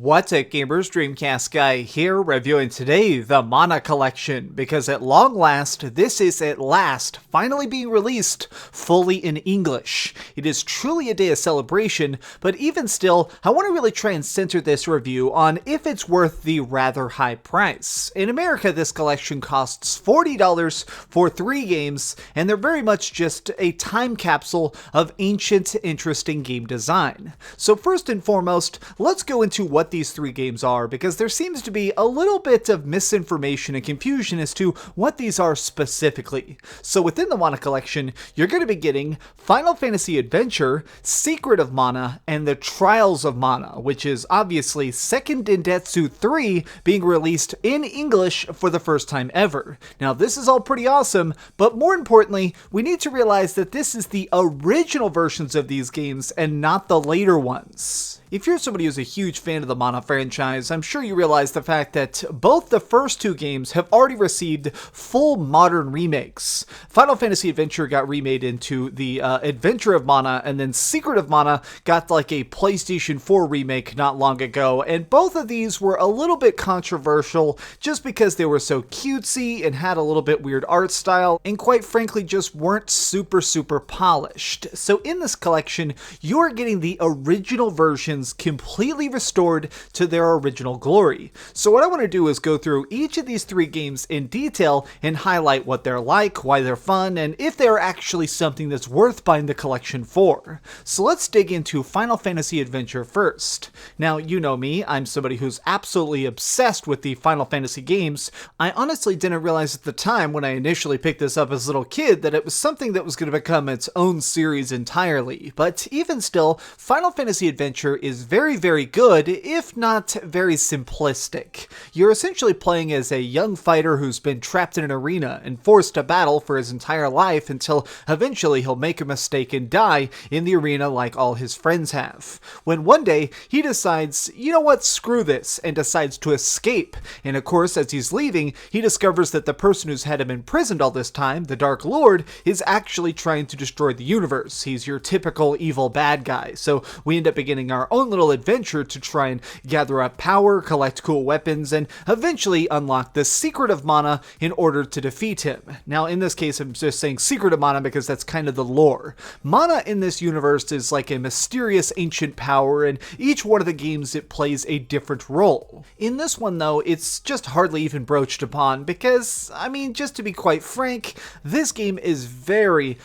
What's up gamers, DreamcastGuy here, reviewing today the Mana Collection, because at long last, this is at last finally being released fully in English. It is truly a day of celebration, but even still, I want to really try and center this review on if it's worth the rather high price. In America, this collection costs $40 for 3 games, and they're very much just a time capsule of ancient, interesting game design. So first and foremost, let's go into what these 3 games are, because there seems to be a little bit of misinformation and confusion as to what these are specifically. So within the Mana Collection, you're going to be getting Final Fantasy Adventure, Secret of Mana, and the Trials of Mana, which is obviously Seiken Densetsu 3 being released in English for the first time ever. Now this is all pretty awesome, but more importantly, we need to realize that this is the original versions of these games and not the later ones. If you're somebody who's a huge fan of the Mana franchise, I'm sure you realize the fact that both the first 2 games have already received full modern remakes. Final Fantasy Adventure got remade into the Adventure of Mana, and then Secret of Mana got like a PlayStation 4 remake not long ago, and both of these were a little bit controversial just because they were so cutesy and had a little bit weird art style, and quite frankly just weren't super polished. So in this collection, you're getting the original versions completely restored to their original glory. So what I want to do is go through each of these 3 games in detail and highlight what they're like, why they're fun, and if they're actually something that's worth buying the collection for. So let's dig into Final Fantasy Adventure first. Now, you know me, I'm somebody who's absolutely obsessed with the Final Fantasy games. I honestly didn't realize at the time when I initially picked this up as a little kid that it was something that was going to become its own series entirely, but even still, Final Fantasy Adventure is very good, if not very simplistic. You're essentially playing as a young fighter who's been trapped in an arena and forced to battle for his entire life until eventually he'll make a mistake and die in the arena like all his friends have. When one day he decides, you know what, screw this, and decides to escape. And of course, as he's leaving, he discovers that the person who's had him imprisoned all this time, the Dark Lord, is actually trying to destroy the universe. He's your typical evil bad guy. So we end up beginning our own little adventure to try and gather up power, collect cool weapons, and eventually unlock the Secret of Mana in order to defeat him. Now in this case, I'm just saying Secret of Mana because that's kind of the lore. Mana in this universe is like a mysterious ancient power, and each one of the games it plays a different role. In this one though, it's just hardly even broached upon because, I mean, just to be quite frank, this game is very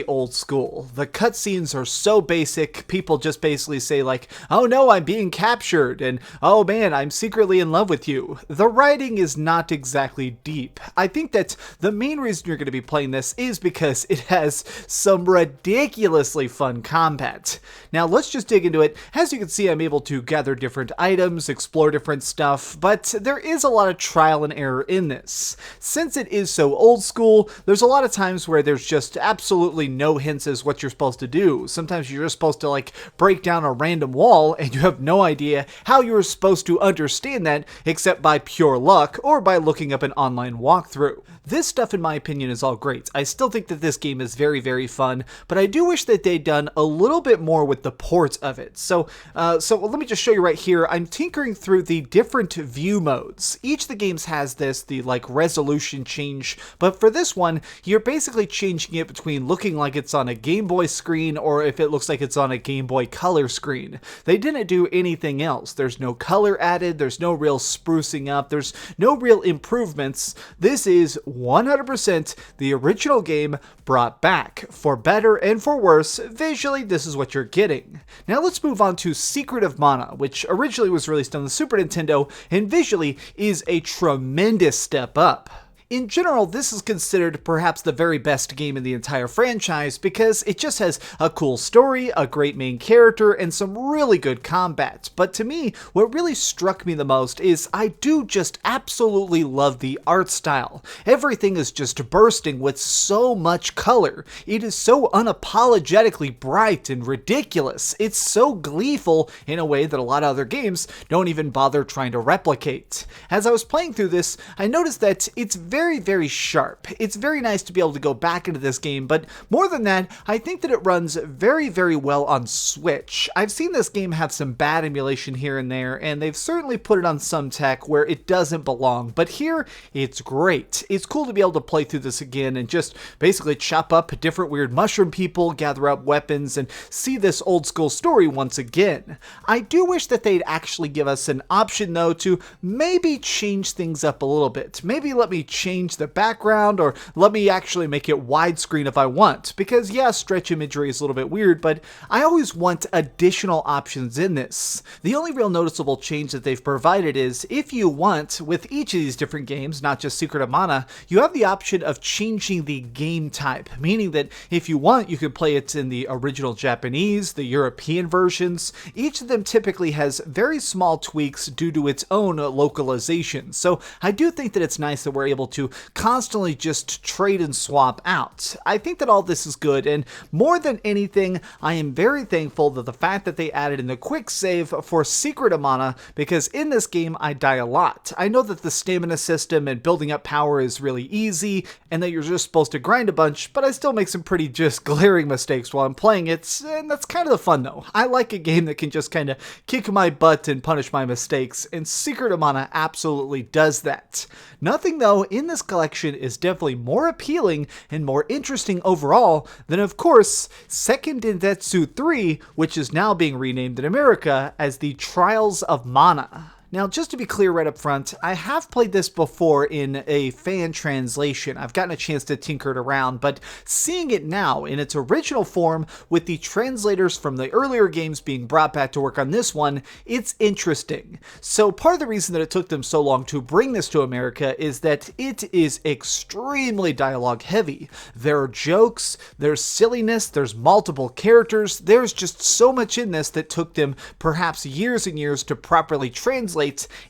old school. The cutscenes are so basic, people just basically say like, oh no, I'm being captured, and oh man, I'm secretly in love with you. The writing is not exactly deep. I think that the main reason you're going to be playing this is because it has some ridiculously fun combat. Now let's just dig into it. As you can see, I'm able to gather different items, explore different stuff, but there is a lot of trial and error in this. Since it is so old school, there's a lot of times where there's just absolutely no hints as what you're supposed to do. Sometimes you're just supposed to like break down a random wall and you have no idea how you're supposed to understand that except by pure luck or by looking up an online walkthrough. This stuff, in my opinion, is all great. I still think that this game is very fun, but I do wish that they'd done a little bit more with the port of it. So let me just show you right here. I'm tinkering through the different view modes. Each of the games has the like resolution change, but for this one, you're basically changing it between looking like it's on a Game Boy screen or if it looks like it's on a Game Boy Color screen. They didn't do anything else. There's no color added, there's no real sprucing up, there's no real improvements. This is 100% the original game brought back. For better and for worse, visually this is what you're getting. Now let's move on to Secret of Mana, which originally was released on the Super Nintendo and visually is a tremendous step up. In general, this is considered perhaps the very best game in the entire franchise because it just has a cool story, a great main character, and some really good combat. But to me, what really struck me the most is I do just absolutely love the art style. Everything is just bursting with so much color. It is so unapologetically bright and ridiculous. It's so gleeful in a way that a lot of other games don't even bother trying to replicate. As I was playing through this, I noticed that it's very very, very sharp. It's very nice to be able to go back into this game, but more than that, I think that it runs very, very well on Switch. I've seen this game have some bad emulation here and there, and they've certainly put it on some tech where it doesn't belong, but here, it's great. It's cool to be able to play through this again and just basically chop up different weird mushroom people, gather up weapons, and see this old school story once again. I do wish that they'd actually give us an option though to maybe change things up a little bit. Maybe let me change the background, or let me actually make it widescreen if I want, because yeah, stretch imagery is a little bit weird, but I always want additional options in this. The only real noticeable change that they've provided is, if you want, with each of these different games, not just Secret of Mana, you have the option of changing the game type, meaning that if you want, you can play it in the original Japanese, the European versions. Each of them typically has very small tweaks due to its own localization, so I do think that it's nice that we're able to constantly just trade and swap out. I think that all this is good, and more than anything, I am very thankful that the fact that they added in the quick save for Secret of Mana, because in this game I die a lot. I know that the stamina system and building up power is really easy, and that you're just supposed to grind a bunch, but I still make some pretty just glaring mistakes while I'm playing it, and that's kind of the fun though. I like a game that can just kind of kick my butt and punish my mistakes, and Secret of Mana absolutely does that. Nothing though in this collection is definitely more appealing and more interesting overall than, of course, Seiken Densetsu 3, which is now being renamed in America as the Trials of Mana. Now, just to be clear right up front, I have played this before in a fan translation. I've gotten a chance to tinker it around, but seeing it now in its original form with the translators from the earlier games being brought back to work on this one, it's interesting. So part of the reason that it took them so long to bring this to America is that it is extremely dialogue heavy. There are jokes, there's silliness, there's multiple characters, there's just so much in this that took them perhaps years and years to properly translate.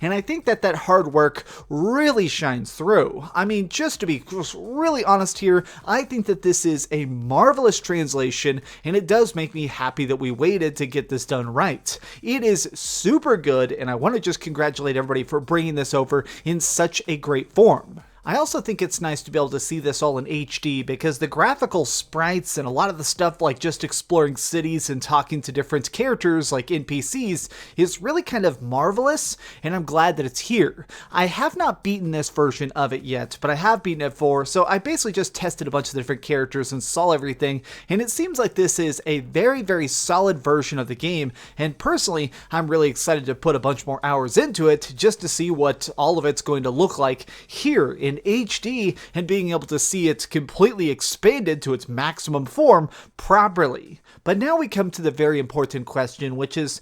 And I think that that hard work really shines through. I mean, just to be really honest here, I think that this is a marvelous translation, and it does make me happy that we waited to get this done right. It is super good, and I want to just congratulate everybody for bringing this over in such a great form. I also think it's nice to be able to see this all in HD, because the graphical sprites and a lot of the stuff like just exploring cities and talking to different characters like NPCs is really kind of marvelous, and I'm glad that it's here. I have not beaten this version of it yet, but I have beaten it before, so I basically just tested a bunch of different characters and saw everything, and it seems like this is a very, very solid version of the game, and personally, I'm really excited to put a bunch more hours into it just to see what all of it's going to look like here in HD and being able to see it completely expanded to its maximum form properly. But now we come to the very important question, which is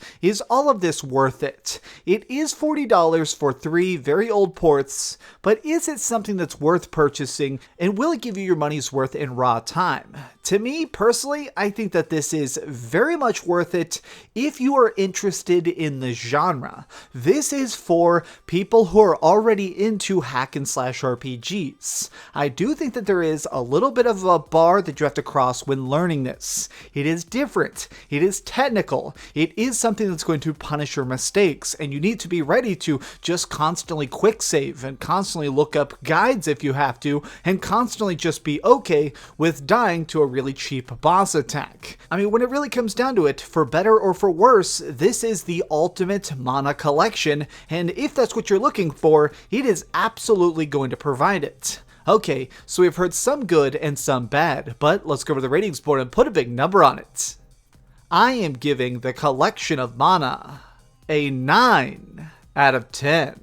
all of this worth it? It is $40 for 3 very old ports, but is it something that's worth purchasing, and will it give you your money's worth in raw time? To me, personally, I think that this is very much worth it if you are interested in the genre. This is for people who are already into hack and slash RPGs. I do think that there is a little bit of a bar that you have to cross when learning this. It is different. It is technical. It is something that's going to punish your mistakes, and you need to be ready to just constantly quick save and constantly look up guides if you have to, and constantly just be okay with dying to a really cheap boss attack. I mean, when it really comes down to it, for better or for worse, this is the ultimate mana collection, and if that's what you're looking for, it is absolutely going to provide it. Okay, so we've heard some good and some bad, but let's go over the ratings board and put a big number on it. I am giving the collection of mana a 9 out of 10.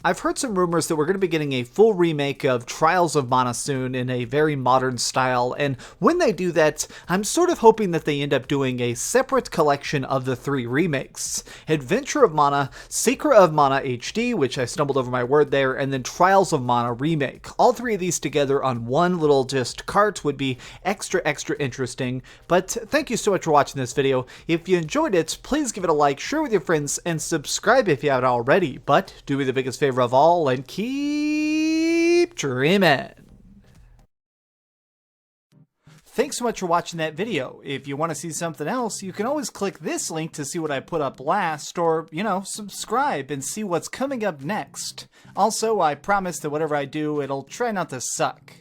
I've heard some rumors that we're going to be getting a full remake of Trials of Mana soon in a very modern style, and when they do that, I'm sort of hoping that they end up doing a separate collection of the 3 remakes. Adventure of Mana, Secret of Mana HD, which I stumbled over my word there, and then Trials of Mana Remake. All 3 of these together on one little just cart would be extra interesting, but thank you so much for watching this video. If you enjoyed it, please give it a like, share with your friends, and subscribe if you haven't already, but do me the biggest favor of all and keep dreaming. Thanks so much for watching that video. If you want to see something else, you can always click this link to see what I put up last, or, subscribe and see what's coming up next. Also, I promise that whatever I do, it'll try not to suck.